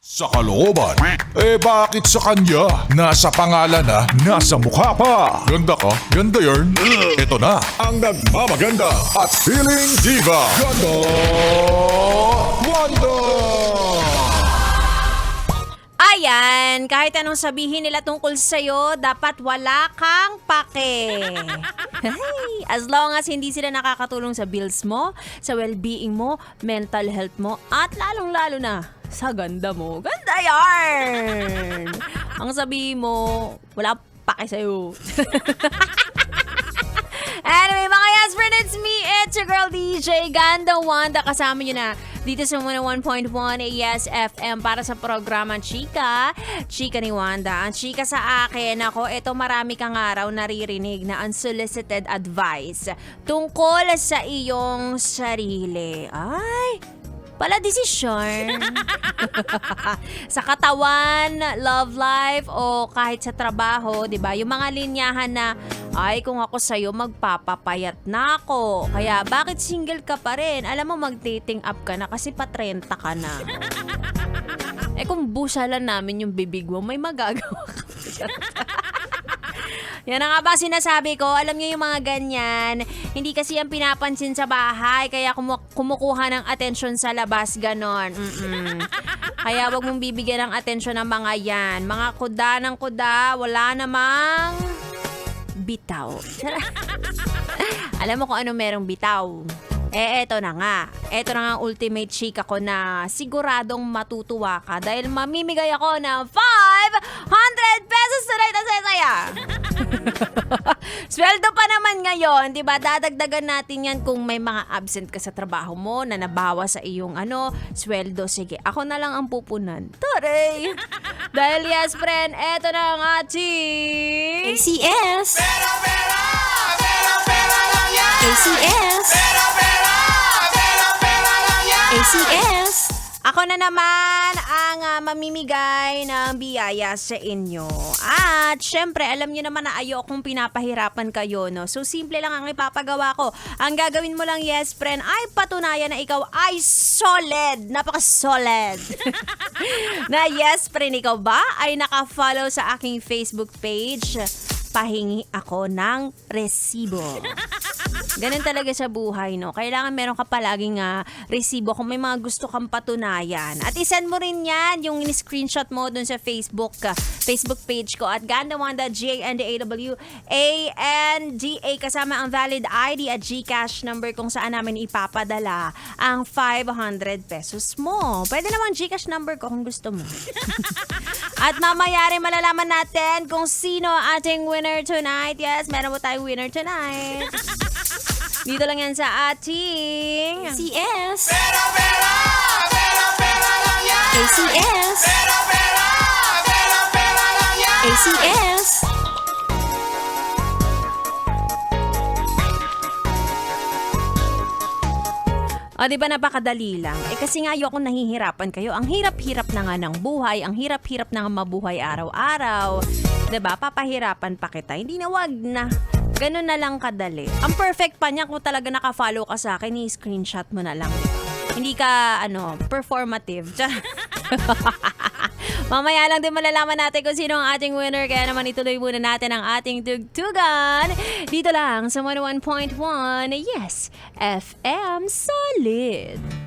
Sa kalooban, bakit sa kanya? Nasa pangalan na, nasa mukha pa. Ganda ka, ganda yarn. Ito na, ang nagmamaganda at feeling diva. Ganda Wanda! Ayan, kahit anong sabihin nila tungkol sa'yo, dapat wala kang pake. As long as hindi sila nakakatulong sa bills mo, sa well-being mo, mental health mo, at lalong-lalo na sa ganda mo. Ganda yarn! Ang sabihin mo, wala pake sa'yo. Anyway, mga yes friend, it's me, it's your girl DJ Ganda Wanda. Kasama nyo na dito sa 101.1 Yes FM para sa programang Chika ni Wanda. Ang chika sa akin, ako, ito marami kang araw naririnig na unsolicited advice tungkol sa iyong sarili. Ay, pala desisyon. Sa katawan, love life, o kahit sa trabaho, di ba? Yung mga linyahan na, ay, kung ako sa'yo, magpapapayat na ako. Kaya, bakit single ka pa rin? Alam mo, mag-dating up ka na kasi pa 30 ka na. Kung busalan namin yung bibig mo, may magagawa ka. Yan na nga ba sinasabi ko? Alam niyo yung mga ganyan, hindi kasi yan pinapansin sa bahay, kaya kumukuha ng atensyon sa labas, ganon. Kaya wag mong bibigyan ng atensyon ng mga yan. Mga kuda ng kuda, wala namang bitaw. Alam mo kung ano merong bitaw? Eto na nga. Eto na nga ang ultimate chika ko na siguradong matutuwa ka dahil mamimigay ako ng 500 pesos tonight na saya. Sweldo pa naman ngayon, di ba? Dadagdagan natin yan kung may mga absent ka sa trabaho mo na nabawas sa iyong sweldo. Sige, ako na lang ang pupunan. Taray! Dahil yes, friend, eto na ang ating ACS! Pera lang yan! ACS! Pera lang yan! ACS! Ako na naman ang mamimigay ng biyaya sa inyo. At syempre, alam nyo naman na ayokong pinapahirapan kayo, no? So, simple lang ang ipapagawa ko. Ang gagawin mo lang, yes, friend, ay patunayan na ikaw ay solid. Napaka-solid. Na yes, friend, ikaw ba ay naka-follow sa aking Facebook page? Pahingi ako ng resibo. Ganun talaga sa buhay, no? Kailangan meron ka palaging resibo kung may mga gusto kang patunayan. At isend mo rin yan, yung screenshot mo dun sa Facebook page ko at Ganda Wanda, GandaAWANDA kasama ang valid ID at GCash number kung saan namin ipapadala ang 500 pesos mo. Pwede naman GCash number ko kung gusto mo. At mamaya rin malalaman natin kung sino ating winner tonight. Yes, meron po tayong winner tonight. Dito lang yan sa ating ACS! Pera lang yan! ACS! Pera lang yan! ACS! O, di ba napakadali lang? Kasi nga ayoko nahihirapan kayo. Ang hirap-hirap na nga ng buhay. Ang hirap-hirap na nga mabuhay araw-araw. Di ba? Papahirapan pa kita. Hindi na, wag na. Ganun na lang kadali. Ang perfect pa niya kung talaga naka-follow ka sa akin, i-screenshot mo na lang. Hindi ka, performative. Mamaya lang din malalaman natin kung sino ang ating winner. Kaya naman ituloy muna natin ang ating tugtugan. Dito lang sa 101.1 Yes FM Solid.